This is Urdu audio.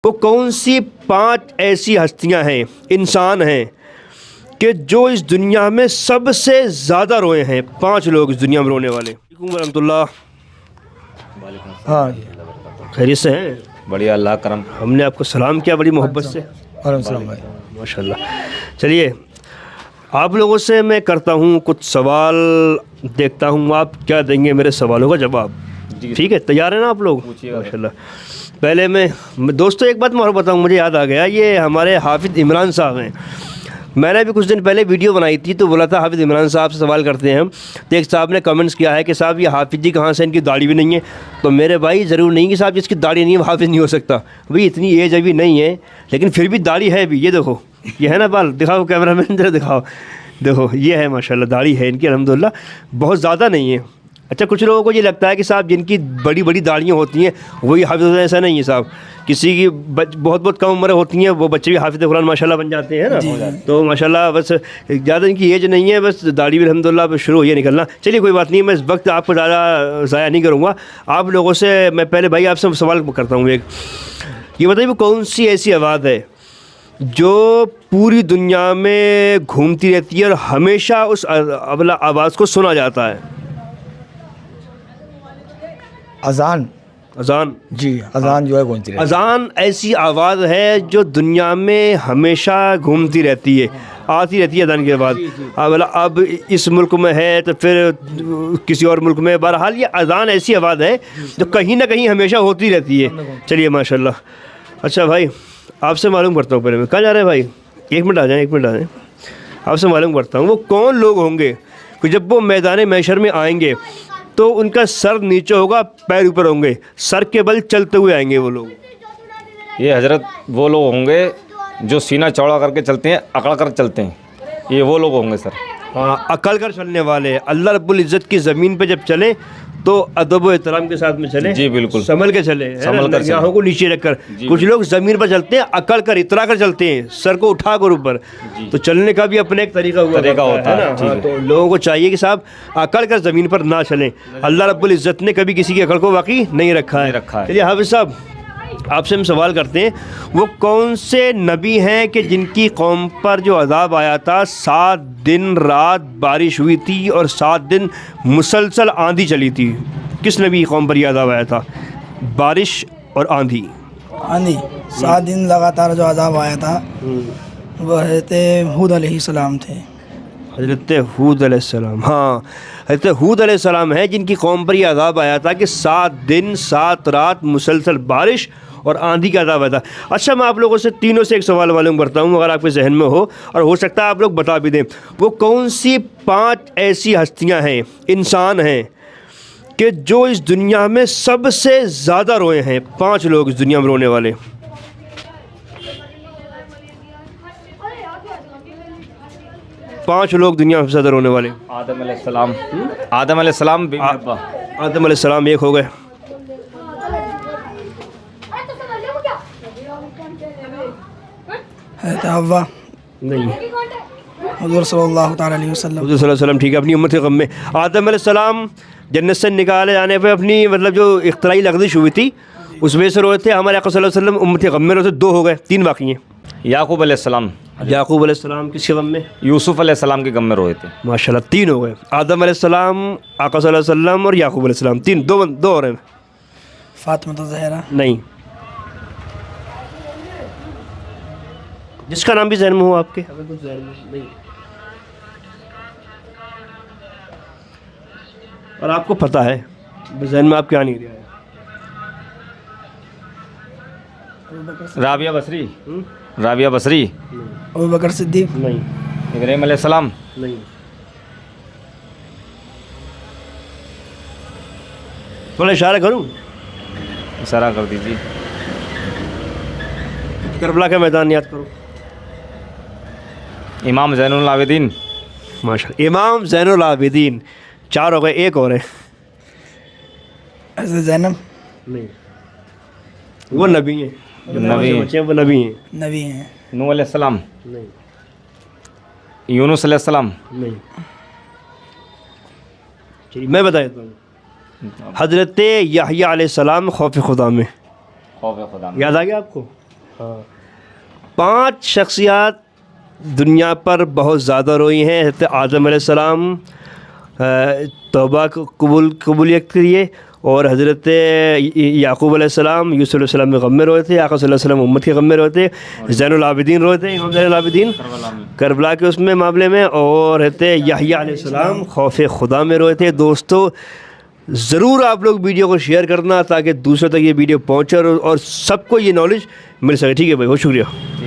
وہ کون سی 5 ایسی ہستیاں ہیں، انسان ہیں کہ جو اس دنیا میں سب سے زیادہ روئے ہیں؟ 5 لوگ اس دنیا میں رونے والے۔ وعلیکم ورحمۃ اللہ۔ ہاں خیریت سے ہیں؟ بڑھیا، اللہ کرم۔ ہم نے آپ کو سلام کیا بڑی محبت سے۔ وعلیکم السلام بھائی۔ ماشاء اللہ۔ چلیے آپ لوگوں سے میں کرتا ہوں کچھ سوال، دیکھتا ہوں آپ کیا دیں گے میرے سوالوں کا جواب۔ ٹھیک ہے، تیار ہیں نا آپ لوگ؟ ماشاء اللہ۔ پہلے میں دوستوں ایک بات میں اور بتاؤں، مجھے یاد آ گیا، یہ ہمارے حافظ عمران صاحب ہیں۔ میں نے بھی کچھ دن پہلے ویڈیو بنائی تھی تو بولا تھا حافظ عمران صاحب سے سوال کرتے ہیں ہم، تو ایک صاحب نے کمنٹس کیا ہے کہ صاحب یہ حافظ جی کہاں سے، ان کی داڑھی بھی نہیں ہے۔ تو میرے بھائی ضرور نہیں کہ صاحب جس کی داڑھی نہیں ہے وہ حافظ نہیں ہو سکتا، بھائی اتنی ایج ابھی نہیں ہے لیکن پھر بھی داڑھی ہے بھی۔ یہ دیکھو، یہ ہے نا بال، دکھاؤ کیمرہ مین ذرا دکھاؤ، دیکھو یہ ہے ماشاء اللہ، داڑھی ہے ان کی الحمدللہ، بہت زیادہ نہیں ہے۔ اچھا کچھ لوگوں کو یہ لگتا ہے کہ صاحب جن کی بڑی بڑی داڑھیاں ہوتی ہیں وہی حافظ ہوتا ہے، ایسا نہیں ہے صاحب۔ کسی کی بہت بہت کم عمریں ہوتی ہیں وہ بچے بھی حافظ قرآن ماشاء اللہ بن جاتے ہیں نا۔ تو ماشاء اللہ بس زیادہ ان کی ایج نہیں ہے، بس داڑھی بھی الحمدللہ بس شروع ہوئی ہے نکلنا۔ چلیے کوئی بات نہیں، میں اس وقت آپ کو زیادہ ضائع نہیں کروں گا۔ آپ لوگوں سے میں پہلے بھائی آپ سے سوال کرتا ہوں ایک، یہ بتائیے وہ کون سی ایسی آواز ہے جو پوری دنیا میں گھومتی رہتی ہے اور ہمیشہ اس آواز کو سنا جاتا ہے؟ اذان۔ اذان؟ جی اذان جو ہے گونجتی رہتی ہے۔ اذان ایسی آواز ہے جو دنیا میں ہمیشہ گھومتی رہتی ہے، آتی رہتی ہے اذان کی آواز۔ اب اس ملک میں ہے تو پھر کسی اور ملک میں، بہرحال یہ اذان ایسی آواز ہے جو کہیں نہ کہیں ہمیشہ ہوتی رہتی ہے۔ چلیے ماشاء اللہ۔ اچھا بھائی آپ سے معلوم کرتا ہوں، پہلے میں کہاں جا رہے ہیں بھائی؟ ایک منٹ آ جائیں۔ آپ سے معلوم کرتا ہوں وہ کون لوگ ہوں گے کہ جب وہ میدان محشر میں آئیں گے تو ان کا سر نیچے ہوگا، پیر اوپر ہوں گے، سر کے بل چلتے ہوئے آئیں گے وہ لوگ؟ یہ حضرت وہ لوگ ہوں گے جو سینہ چوڑا کر کے چلتے ہیں، اکڑ کر چلتے ہیں، یہ وہ لوگ ہوں گے سر۔ ہاں، اکڑ کر چلنے والے۔ اللہ رب العزت کی زمین پہ جب چلیں تو ادب و احترام کے ساتھ میں چلیں، جی بالکل، سنبھل کے چلیں، سنبھل کر نگاہوں کو نیچے رکھ کر۔ کچھ لوگ زمین پر چلتے ہیں اکڑ کر، اترا کر چلتے ہیں، سر کو اٹھا کر اوپر۔ تو چلنے کا بھی اپنا ایک طریقہ ہوتا ہے نا۔ تو لوگوں کو چاہیے کہ صاحب اکڑ کر زمین پر نہ چلیں۔ اللہ رب العزت نے کبھی کسی کی اکڑ کو واقعی نہیں رکھا ہے۔ چلیے حافظ صاحب آپ سے ہم سوال کرتے ہیں، وہ کون سے نبی ہیں کہ جن کی قوم پر جو عذاب آیا تھا 7 دن رات بارش ہوئی تھی اور 7 دن مسلسل آندھی چلی تھی؟ کس نبی کی قوم پر یہ عذاب آیا تھا، بارش اور آندھی؟ آندھی 7 دن لگاتار جو عذاب آیا تھا وہ حضرت ہود علیہ السلام تھے۔ حضرت ہود علیہ السلام، ہاں حضرت ہود علیہ السلام ہے جن کی قوم پر یہ عذاب آیا تھا کہ 7 دن 7 رات مسلسل بارش اور آندھی کا عذاب آیا تھا۔ اچھا میں آپ لوگوں سے تینوں سے ایک سوال معلوم کرتا ہوں، اگر آپ کے ذہن میں ہو اور ہو سکتا ہے آپ لوگ بتا بھی دیں، وہ کون سی 5 ایسی ہستیاں ہیں، انسان ہیں کہ جو اس دنیا میں سب سے زیادہ روئے ہیں؟ 5 لوگ اس دنیا میں رونے والے۔ پانچ لوگ دنیا میں سب سے زیادہ رونے والے۔ آدم علیہ السلام، آدم علیہ السلام، بی بی حوا۔ آدم علیہ السلام ایک ہو گئے۔ حضرت حوا نہیں، حضور صلی اللہ تعالیٰ علیہ وسلم۔ حضور صلی اللہ علیہ وسلم ٹھیک ہے، اپنی امت کے غم میں۔ آدم علیہ السلام جنت سے نکالے جانے پہ اپنی مطلب جو اختراعی لغزش ہوئی تھی اس وجہ سے روئے تھے۔ ہمارے آقا صلی اللہ علیہ وسلم امت کے غم میں روئے تھے، 2 ہو گئے، 3 باقی ہیں۔ یعقوب علیہ السلام، یعقوب علیہ السلام کس کے غم میں؟ یوسف علیہ السلام کے غم میں روئے تھے۔ ماشاء اللہ 3 ہو گئے، آدم علیہ السلام، آقا صلی اللہ علیہ وسلم اور یعقوب علیہ السلام، 3، 2 ہو رہے ہیں۔ فاطمہ الزہرا نہیں، جس کا نام بھی ذہن میں ہو آپ کے؟ نہیں، اور آپ کو پتہ ہے ذہن میں آپ کیا نہیں رہا ہے؟ رابعہ بصری، رابعہ بصری، ابو بکر صدیق، نہیں، ابراہیم علیہ السلام، نہیں، تھوڑا اشارہ کروں؟ اشارہ کر دیجیے۔ کربلا کا میدان یاد کرو۔ امام زین العابدین، ماشاء اللہ، امام زین العابدین، 4 ہو گئے، 1 اور ہے۔ حضرت زینب نہیں، وہ نبی ہیں، جو نبی ہیں، بچے ہیں وہ نبی ہیں۔ نبی ہیں۔ نوح علیہ السلام، نہیں، یونس علیہ السلام، نہیں، چلیے میں بتا دیتا ہوں، حضرت یحییٰ علیہ السلام خوف خدا میں، خوف خدا میں، یاد آ گیا آپ کو؟ 5 شخصیات دنیا پر بہت زیادہ روئی ہیں. حضرت آدم علیہ السلام توبہ قبولیت کے لیے, اور حضرت یعقوب علیہ السلام یوسف علیہ السلام میں غم میں روئے تھے, آقا صلی اللہ علیہ وسلم امت کے غم میں روئے تھے, زین العابدین روئے تھے, امام زین العابدین کربلا کے اس میں معاملے میں, اور حضرت یحییٰ علیہ السلام خوف خدا میں روئے تھے. دوستو ضرور آپ لوگ ویڈیو کو شیئر کرنا تاکہ دوسروں تک یہ ویڈیو پہنچے اور سب کو یہ نالج مل سکے. ٹھیک ہے بھائی, بہت شکریہ.